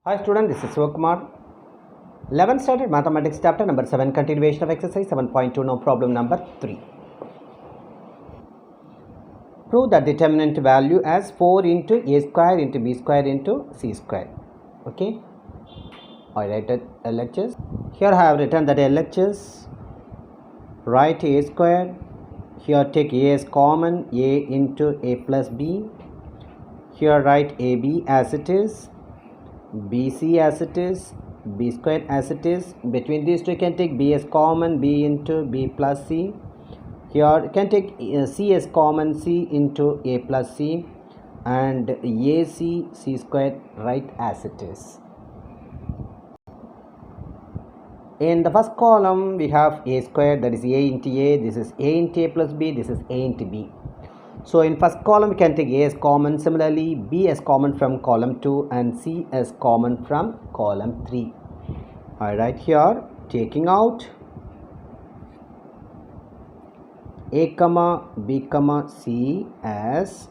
Hi student, this is Sivakumar. 11th standard mathematics chapter number 7, continuation of exercise 7.2. Now problem number 3. Prove the determinant value as 4 into a square into b square into c square. Okay, I write LHS. Here I have written that LHS, write a square. Here take a as common, a into a plus b. Here write ab as it is, bc as it is, b square as it is. Between these two you can take b as common, b into b plus c. Here you can take c as common, c into a plus c, and ac c square right as it is. In the first column we have a square, that is a into a, this is a into a plus b, this is a into b. So in first column we can take a as common, similarly b as common from column 2 and c as common from column 3. I write here, taking out a comma b comma c as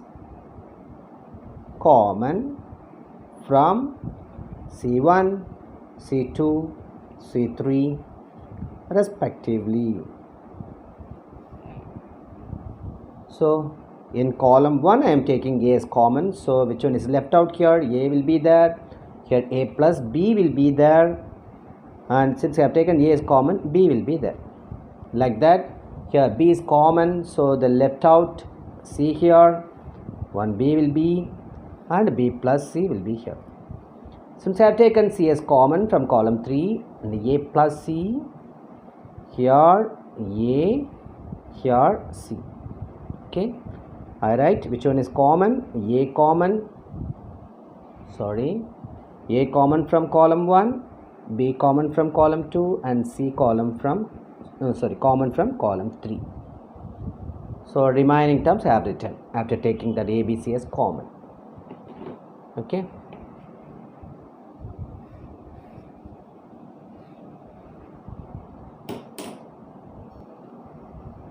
common from c1, c2, c3 respectively. So in column 1 I am taking a as common, so which one is left out here? A will be there, here a plus b will be there, and since I have taken a as common, b will be there. Like that, here b is common, so the left out c here, one b will be, and b plus c will be here. Since I have taken c as common from column 3, and a plus c, here a, here c. Okay, I write which one is common? A common from column 1, b common from column 2, and c common from column 3. So remaining terms I have written after taking that ABC as common. Okay.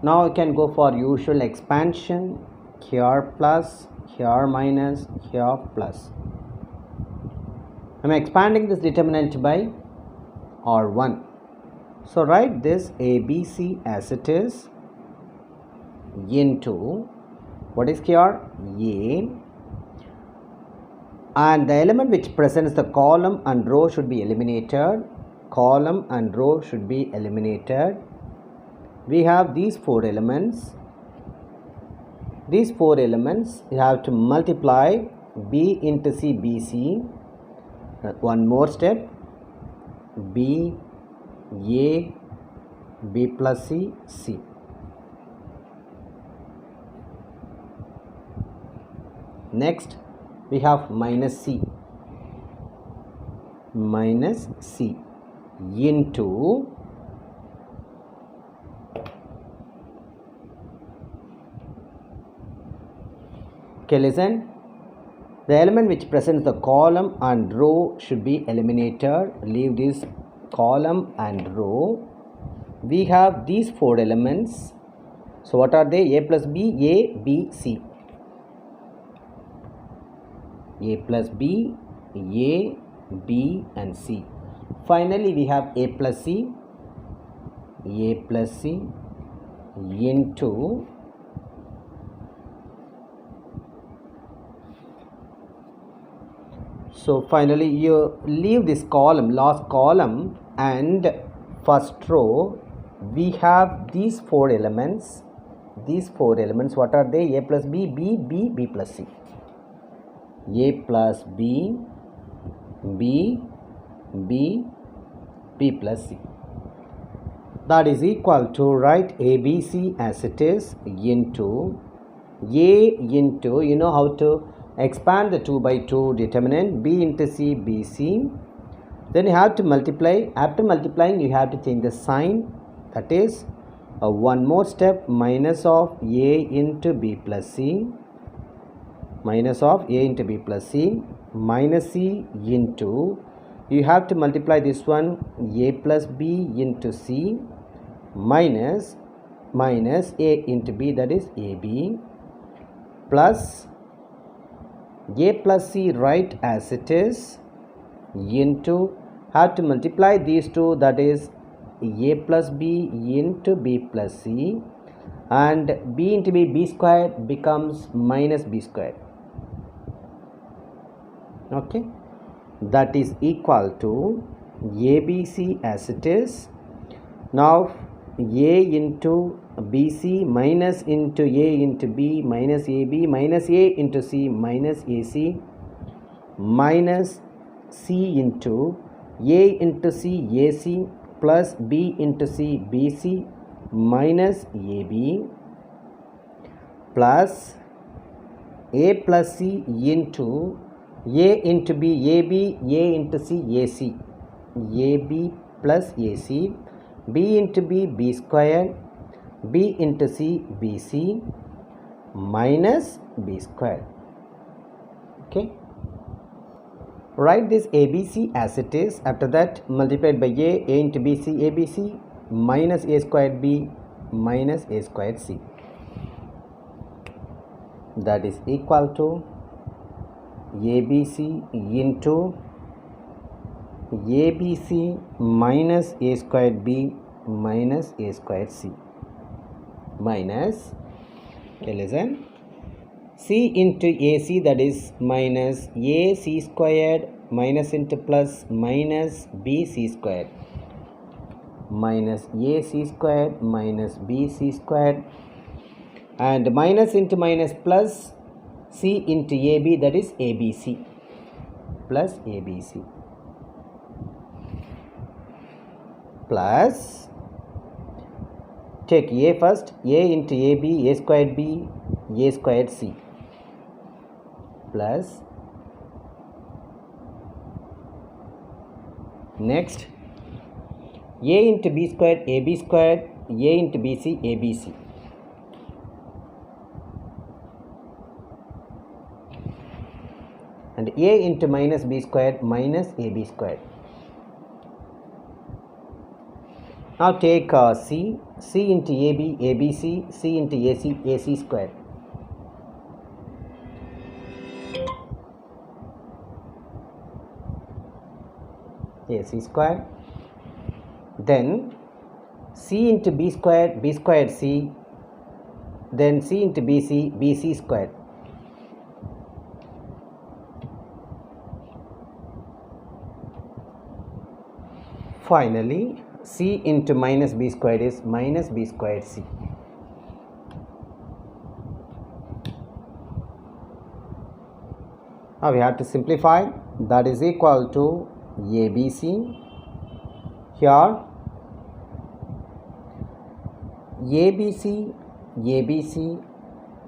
Now you can go for usual expansion, here plus, here minus, here plus. I am expanding this determinant by R1. So write this ABC as it is into, what is here? A, and the element which presents the column and row should be eliminated. Column and row should be eliminated. We have these four elements. These four elements you have to multiply b into c, bc. One more step, b, a, b plus c, c. Next we have minus c into, okay, listen, the element which presents the column and row should be eliminated. Leave this column and row. We have these four elements. So what are they? A plus b, a, b, c. A plus b, a, b and c. Finally we have a plus c into so finally you leave this column, last column, and first row we have these four elements. These four elements, what are they? A plus b, b, b, b plus c. A plus b, b, b, b plus c. That is equal to, write ABC as it is into A into, you know how to expand the 2 by 2 determinant, b into c, bc. Then you have to multiply. After multiplying you have to change the sign, that is one more step, minus of a into b plus c, minus of a into b plus c, minus c into, you have to multiply this one, a plus b into c, minus a into b, that is ab, plus a plus c right as it is, into, have to multiply these two, that is a plus b into b plus c, and b into b squared becomes minus b squared. Okay, that is equal to ABC as it is. Now a into bc minus into a into b minus ab minus a into c minus ac minus c into a into c ac plus b into c bc minus ab plus a plus c into a into b ab, a into c ac, ab plus ac, b into b squared, b into c bc minus b squared. Okay, write this ABC as it is. After that, multiplied by a into bc abc minus a squared b minus a squared c, that is equal to ABC into ABC minus a squared b minus a squared c minus, listen, c into ac, that is minus ac squared minus into plus minus bc squared minus ac squared minus bc squared, and minus into minus plus c into ab, that is abc plus abc plus, take a first, a into ab, a squared b, a squared c plus, next a into b squared, ab squared, a into bc, abc and a into minus b squared minus ab squared. Now take c into ab, abc, c into ac, ac squared. AC squared, then c into b squared c, then c into bc, bc squared. Finally, c into minus b squared is minus b squared c. Now we have to simplify, that is equal to ABC. Here ABC, ABC,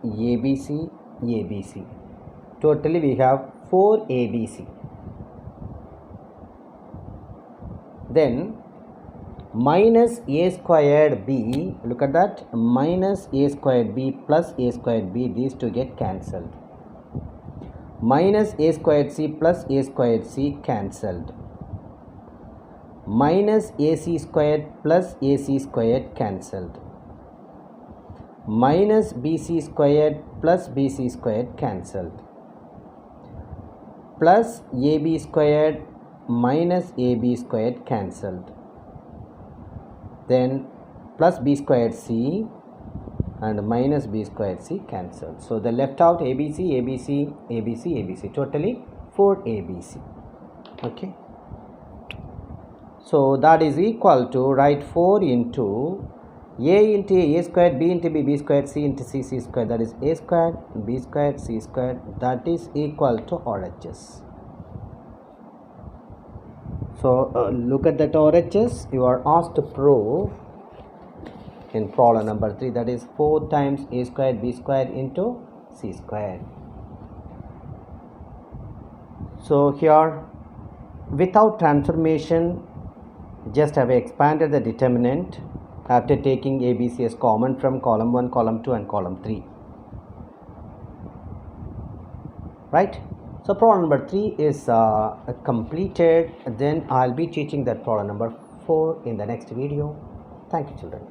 ABC, ABC. Totally we have 4 ABC. Then minus a squared b, look at that, minus a squared b plus a squared b, these two get cancelled. Minus a squared c plus a squared c cancelled. Minus ac squared plus ac squared cancelled. Minus bc squared plus bc squared cancelled. Plus ab squared minus ab squared cancelled. Then plus b squared c and minus b squared c cancelled. So the left out ABC, ABC, ABC, ABC, totally 4 ABC. Okay. So that is equal to, write 4 into a into a squared, b into b squared, c into c squared, that is a squared, b squared, c squared, that is equal to RHS. So look at that RHS. You are asked to prove in problem number 3, that is 4 times a squared b squared into c squared. So here without transformation, just have expanded the determinant after taking ABC as common from column 1, column 2 and column 3. Right? So problem number 3 is completed. Then I'll be teaching that problem number 4 in the next video. Thank you, children.